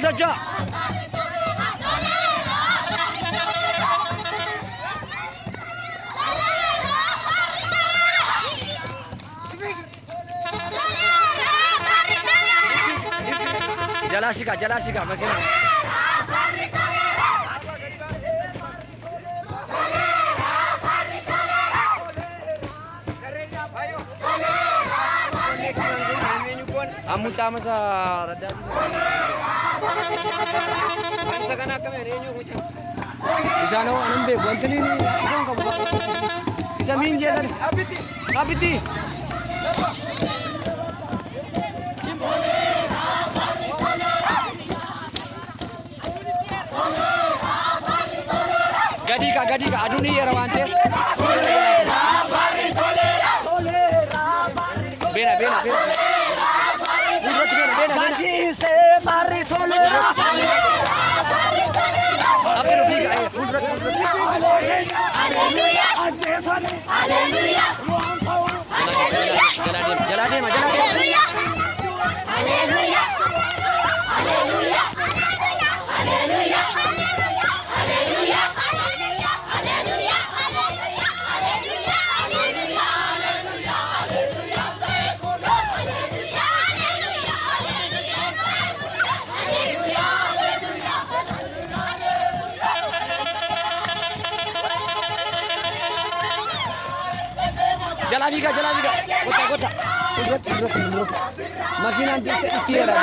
socho'aa. Jalaa sigaa makiinaa. Ammu caama isaa raddaa isa kana akkamiin eenyu mucaa isaan hoo anan beeku wanti ni iddoon qabu isa miin jeesan abiti gadi ka aduun yeroo waan ta'eef beena Matisse farri tolera. After a big Hallelujah. Hallelujah. Jalade. Hallelujah. Hallelujah. Jalabiga. Kota. Urut. Makinan tiara.